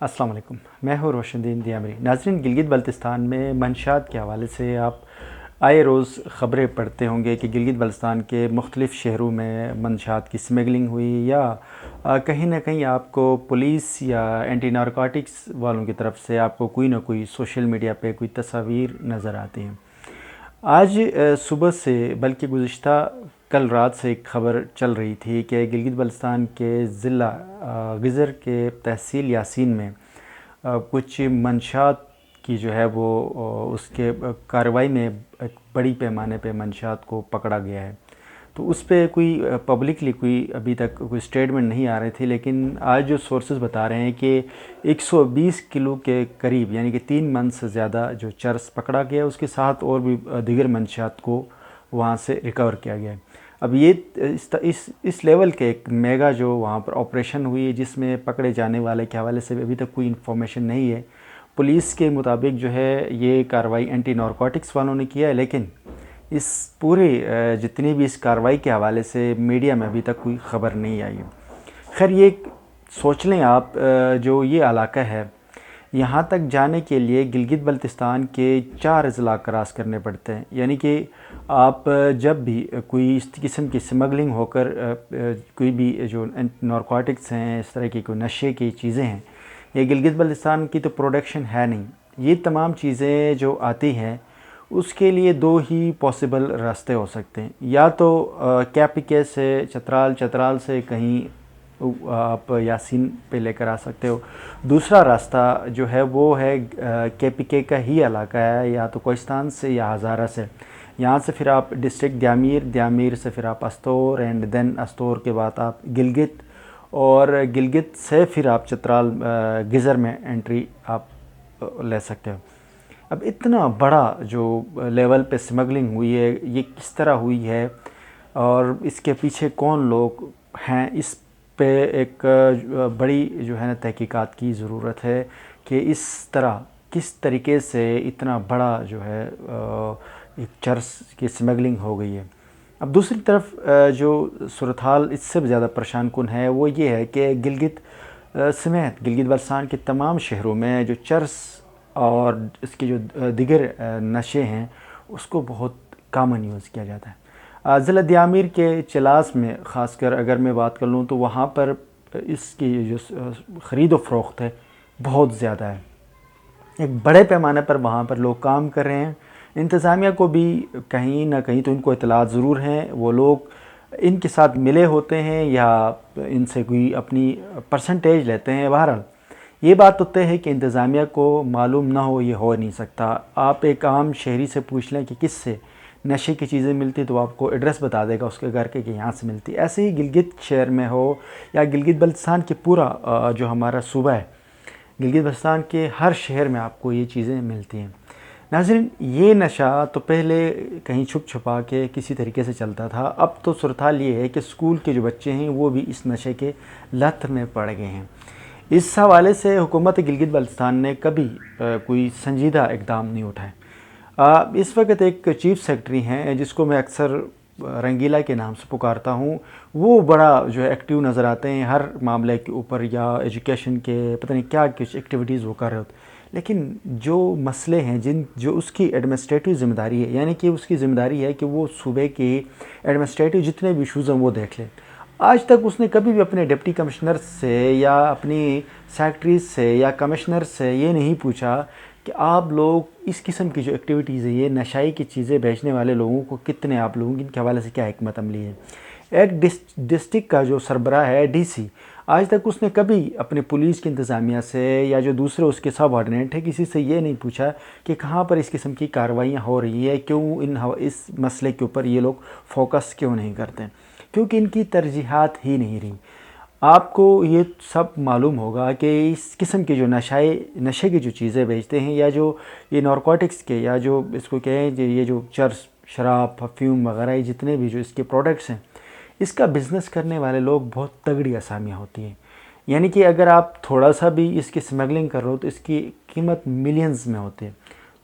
अस्सलाम वालेकुम। मैं हूँ रोशनदीन दियामरी। नाज़रीन, गिलगित बल्तिस्तान में मंशात के हवाले से आप आए रोज़ ख़बरें पढ़ते होंगे कि गिलगित बल्तिस्तान के मुख्तलिफ़ शहरों में मंशात की स्मगलिंग हुई या कहीं ना कहीं आपको पुलिस या एंटी नारकोटिक्स वालों की तरफ से आपको कोई ना कोई सोशल मीडिया पे कोई तस्वीर नज़र आती हैं। आज सुबह से बल्कि गुज़िश्ता कल रात से एक ख़बर चल रही थी कि गिलगित बल्तिस्तान के ज़िला गिज़र के तहसील यासीन में कुछ मंशात की जो है वो उसके कार्रवाई में एक बड़ी पैमाने पे मंशात को पकड़ा गया है। तो उस पे कोई पब्लिकली कोई अभी तक कोई स्टेटमेंट नहीं आ रही थी, लेकिन आज जो सोर्सेज बता रहे हैं कि 120 किलो के करीब यानी कि 3 मन से ज़्यादा जो चरस पकड़ा गया, उसके साथ और भी दीगर मंशात को वहाँ से रिकवर किया गया है। अब ये इस लेवल के एक मेगा जो वहाँ पर ऑपरेशन हुई है, जिसमें पकड़े जाने वाले के हवाले से अभी तक कोई इन्फॉर्मेशन नहीं है। पुलिस के मुताबिक जो है ये कार्रवाई एंटी नारकोटिक्स वालों ने किया है, लेकिन इस पूरे जितनी भी इस कार्रवाई के हवाले से मीडिया में अभी तक कोई ख़बर नहीं आई है। खैर, ये सोच लें आप, जो ये इलाका है यहाँ तक जाने के लिए गिलगित बल्तिस्तान के 4 अजला क्रॉस करने पड़ते हैं। यानी कि आप जब भी कोई इस किस्म की स्मगलिंग होकर कोई भी जो नारकोटिक्स हैं, इस तरह की कोई नशे की चीज़ें हैं, ये गिलगित बल्तिस्तान की तो प्रोडक्शन है नहीं। ये तमाम चीज़ें जो आती हैं उसके लिए 2 ही पॉसिबल रास्ते हो सकते हैं। या तो कैपिके से चतराल से कहीं आप यासीन पे लेकर आ सकते हो। दूसरा रास्ता जो है वो है केपीके का ही इलाका है, या तो कोहिस्तान से या हज़ारा से। यहाँ से फिर आप डिस्ट्रिक्ट द्यामीर से फिर आप अस्तोर, एंड देन अस्तोर के बाद आप गिलगित, और गिलगित से फिर आप चतराल गिज़र में एंट्री आप ले सकते हो। अब इतना बड़ा जो लेवल पे स्मगलिंग हुई है, ये किस तरह हुई है और इसके पीछे कौन लोग हैं, इस पे एक बड़ी जो है ना तहकीकात की ज़रूरत है कि इस तरह किस तरीके से इतना बड़ा जो है एक चरस की स्मगलिंग हो गई है। अब दूसरी तरफ जो सूरत हाल इससे भी ज़्यादा परेशान कुन है वो ये है कि गिलगित समेत गिलगित बल्तिस्तान के तमाम शहरों में जो चरस और इसके जो दिगर नशे हैं उसको बहुत कॉमन यूज़ किया जाता है। ज़िला द्यामीर के चलास में ख़ासकर अगर मैं बात कर लूँ तो वहाँ पर इसकी जो ख़रीद व फ़रोख्त है बहुत ज़्यादा है। एक बड़े पैमाने पर वहाँ पर लोग काम कर रहे हैं। इंतज़ामिया को भी कहीं ना कहीं तो इनको इत्तलात ज़रूर हैं, वो लोग इनके साथ मिले होते हैं या इनसे कोई अपनी परसेंटेज लेते हैं। बहरहाल ये बात तो तय है कि इंतज़ामिया को मालूम ना हो ये हो नहीं सकता। आप एक आम शहरी से पूछ लें कि किस से नशे की चीज़ें मिलती, तो आपको एड्रेस बता देगा उसके घर के कि यहाँ से मिलती। ऐसे ही गिलगित शहर में हो या गिलगित बल्तिस्तान के पूरा जो हमारा सूबा है, गिलगित बल्तिस्तान के हर शहर में आपको ये चीज़ें मिलती हैं। नाज़रीन, ये नशा तो पहले कहीं छुप छुपा के किसी तरीके से चलता था। अब तो सूरत हाल ये है कि स्कूल के जो बच्चे हैं वो भी इस नशे के लत में पड़ गए हैं। इस हवाले से हुकूमत गिलगित बल्तिस्तान ने कभी कोई संजीदा इक़दाम नहीं उठाए। इस वक्त एक चीफ़ सेक्रेटरी हैं जिसको मैं अक्सर रंगीला के नाम से पुकारता हूँ। वो बड़ा जो है एक्टिव नज़र आते हैं हर मामले के ऊपर, या एजुकेशन के पता नहीं क्या कुछ एक्टिविटीज़ वो कर रहे होते, लेकिन जो मसले हैं जो उसकी एडमिनिस्ट्रेटिव ज़िम्मेदारी है, यानी कि उसकी ज़िम्मेदारी है कि वो सूबे के एडमिनिस्ट्रेटिव जितने भी इशूज़ हैं वो देख ले। आज तक उसने कभी भी अपने डिप्टी कमिश्नर से या अपनी सेक्रेटरी से या कमिश्नर से ये नहीं पूछा कि आप लोग इस किस्म की जो एक्टिविटीज़ है, ये नशाई की चीज़ें बेचने वाले लोगों को कितने आप लोगों की इनके हवाले से क्या हिकमत अमली है। एक डिस्ट्रिक्ट का जो सरबराह है डीसी, आज तक उसने कभी अपने पुलिस की इंतज़ामिया से या जो दूसरे उसके सब ऑर्डिनेट है किसी से ये नहीं पूछा कि कहाँ पर इस किस्म की कार्रवाइयाँ हो रही है, क्यों इस मसले के ऊपर ये लोग फोकस क्यों नहीं करते, क्योंकि इनकी तरजीहात ही नहीं रही। आपको ये सब मालूम होगा कि इस किस्म के जो नशे की जो चीज़ें बेचते हैं, या जो ये नारकोटिक्स के, या जो इसको कहें ये जो चरस, शराब, परफ्यूम वगैरह, ये जितने भी जो इसके प्रोडक्ट्स हैं, इसका बिज़नेस करने वाले लोग बहुत तगड़ी असामियाँ होती हैं। यानी कि अगर आप थोड़ा सा भी इसकी स्मगलिंग कर रहे हो तो इसकी कीमत मिलियंस में होती है।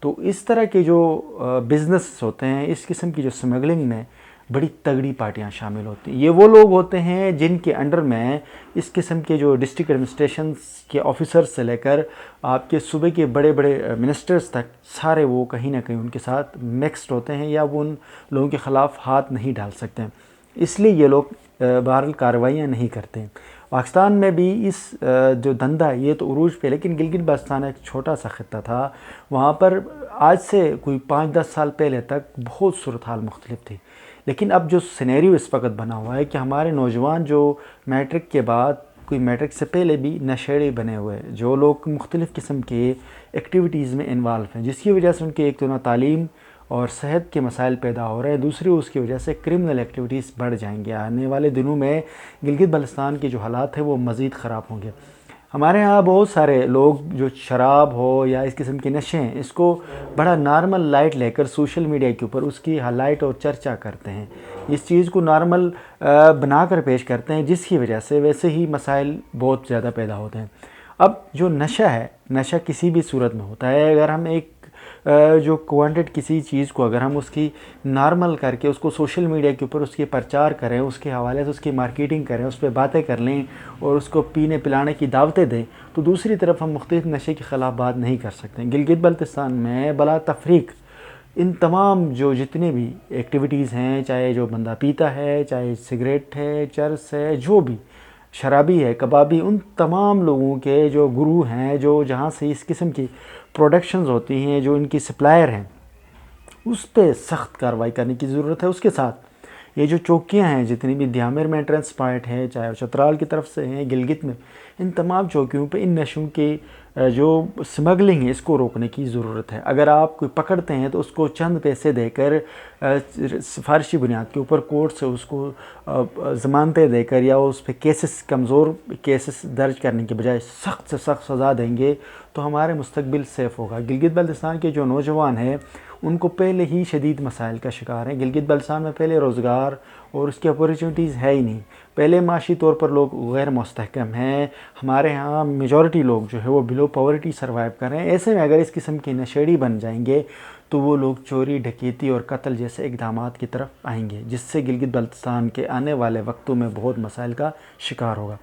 तो इस तरह के जो बिज़नेस होते हैं, इस किस्म की जो स्मगलिंग में بڑی تگڑی پارٹیاں شامل ہوتی ہیں۔ یہ وہ لوگ ہوتے ہیں جن کے انڈر میں اس قسم کے جو ڈسٹرکٹ ایڈمنسٹریشنز کے آفیسر سے لے کر آپ کے صوبے کے بڑے بڑے منسٹرز تک سارے وہ کہیں نہ کہیں ان کے ساتھ مکسڈ ہوتے ہیں، یا وہ ان لوگوں کے خلاف ہاتھ نہیں ڈال سکتے ہیں، اس لیے یہ لوگ بہرحال کارروائیاں نہیں کرتے ہیں۔ پاکستان میں بھی اس جو دھندا ہے یہ تو عروج پہ، لیکن گلگت بلتستان ایک چھوٹا سا خطہ تھا، وہاں پر آج سے کوئی 5-10 سال پہلے تک بہت صورتحال مختلف تھی، لیکن اب جو سینیریو اس وقت بنا ہوا ہے کہ ہمارے نوجوان جو میٹرک کے بعد، کوئی میٹرک سے پہلے بھی نشیڑی بنے ہوئے، جو لوگ مختلف قسم کے ایکٹیویٹیز میں انوالو ہیں، جس کی وجہ سے ان کے ایک تو نہ تعلیم اور صحت کے مسائل پیدا ہو رہے ہیں، دوسری اس کی وجہ سے کرمنل ایکٹیویٹیز بڑھ جائیں گے۔ آنے والے دنوں میں گلگت بلتستان کے جو حالات ہیں وہ مزید خراب ہوں گے۔ ہمارے ہاں بہت سارے لوگ جو شراب ہو یا اس قسم کے نشے ہیں، اس کو بڑا نارمل لائٹ لے کر سوشل میڈیا کے اوپر اس کی ہائی لائٹ اور چرچا کرتے ہیں، اس چیز کو نارمل بنا کر پیش کرتے ہیں، جس کی وجہ سے ویسے ہی مسائل بہت زیادہ پیدا ہوتے ہیں۔ اب جو نشہ ہے، نشہ کسی بھی صورت میں ہوتا ہے، اگر ہم ایک جو کوانٹیڈ کسی چیز کو اگر ہم اس کی نارمل کر کے اس کو سوشل میڈیا کے اوپر اس کے پرچار کریں، اس کے حوالے سے اس کی مارکیٹنگ کریں، اس پہ باتیں کر لیں اور اس کو پینے پلانے کی دعوتیں دیں، تو دوسری طرف ہم مختلف نشے کے خلاف بات نہیں کر سکتے۔ گلگت بلتستان میں بلا تفریق ان تمام جو جتنے بھی ایکٹیویٹیز ہیں، چاہے جو بندہ پیتا ہے، چاہے سگریٹ ہے، چرس ہے، جو بھی شرابی ہے، کبابی، ان تمام لوگوں کے جو گروہ ہیں، جو جہاں سے اس قسم کی پروڈکشنز ہوتی ہیں، جو ان کی سپلائر ہیں، اس پہ سخت کارروائی کرنے کی ضرورت ہے۔ اس کے ساتھ یہ جو چوکیاں ہیں، جتنی بھی دیامر میں ٹرانس پوائنٹ ہے، چاہے چترال کی طرف سے ہیں، گلگت میں، ان تمام چوکیوں پہ ان نشوں کی جو سمگلنگ ہے اس کو روکنے کی ضرورت ہے۔ اگر آپ کوئی پکڑتے ہیں تو اس کو چند پیسے دے کر سفارشی بنیاد کے اوپر کورٹ سے اس کو ضمانتیں دے کر یا اس پہ کیسز، کمزور کیسز درج کرنے کے بجائے سخت سے سخت سزا دیں گے تو ہمارے مستقبل سیف ہوگا۔ گلگت بلتستان کے جو نوجوان ہیں ان کو پہلے ہی شدید مسائل کا شکار ہیں۔ گلگت بلتستان میں پہلے روزگار اور اس کی اپورچونیٹیز ہے ہی نہیں، پہلے معاشی طور پر لوگ غیر مستحکم ہیں، ہمارے ہاں میجورٹی لوگ جو ہے وہ بلو پاورٹی سروائیو کر رہے ہیں۔ ایسے میں اگر اس قسم کی نشیڑی بن جائیں گے تو وہ لوگ چوری، ڈکیتی اور قتل جیسے اقدامات کی طرف آئیں گے، جس سے گلگت بلتستان کے آنے والے وقتوں میں بہت مسائل کا شکار ہوگا۔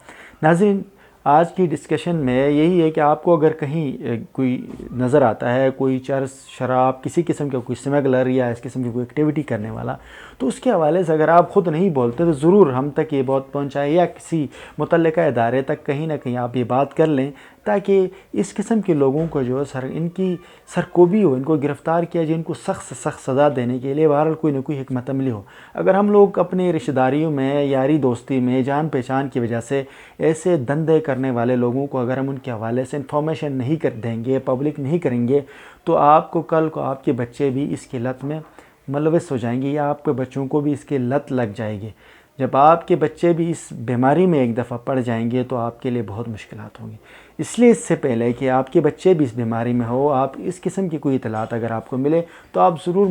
ناظرین، آج کی ڈسکشن میں یہی ہے کہ آپ کو اگر کہیں کوئی نظر آتا ہے، کوئی چرس، شراب، کسی قسم کا کوئی سمگلر یا اس قسم کی کوئی ایکٹیویٹی کرنے والا، تو اس کے حوالے سے اگر آپ خود نہیں بولتے تو ضرور ہم تک یہ بات پہنچائیں یا کسی متعلقہ ادارے تک کہیں نہ کہیں آپ یہ بات کر لیں، تاکہ اس قسم کے لوگوں کو جو ان کی سرکوبی ہو، ان کو گرفتار کیا جائے، ان کو سخت سے سخت سزا دینے کے لیے بہرحال کوئی نہ کوئی حکمت عملی ہو۔ اگر ہم لوگ اپنی رشتہ داریوں میں، یاری دوستی میں، جان پہچان کی وجہ سے ایسے دندے کرنے والے لوگوں کو اگر ہم ان کے حوالے سے انفارمیشن نہیں کر دیں گے، پبلک نہیں کریں گے، تو آپ کو کل کو آپ کے بچے بھی اس کی لت میں ملوث ہو جائیں گے یا آپ کے بچوں کو بھی اس کی لت لگ جائے گی۔ جب آپ کے بچے بھی اس بیماری میں ایک دفعہ پڑ جائیں گے تو آپ کے لیے بہت مشکلات ہوں گی۔ اس لیے اس سے پہلے کہ آپ کے بچے بھی اس بیماری میں ہو، آپ اس قسم کی کوئی اطلاعات اگر آپ کو ملے تو آپ ضرور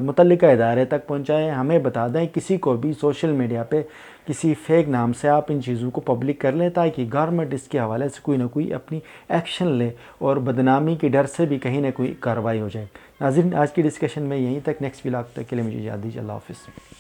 متعلقہ ادارے تک پہنچائیں، ہمیں بتا دیں، کسی کو بھی سوشل میڈیا پہ کسی فیک نام سے آپ ان چیزوں کو پبلک کر لیں، تاکہ گورنمنٹ اس کے حوالے سے کوئی نہ کوئی اپنی ایکشن لے اور بدنامی کے ڈر سے بھی کہیں نہ کوئی کارروائی ہو جائے۔ ناظرین، آج کی ڈسکشن میں یہیں تک، نیکسٹ ولاگ تک کے لیے مجھے اجازت دیجیے۔ اللہ حافظ۔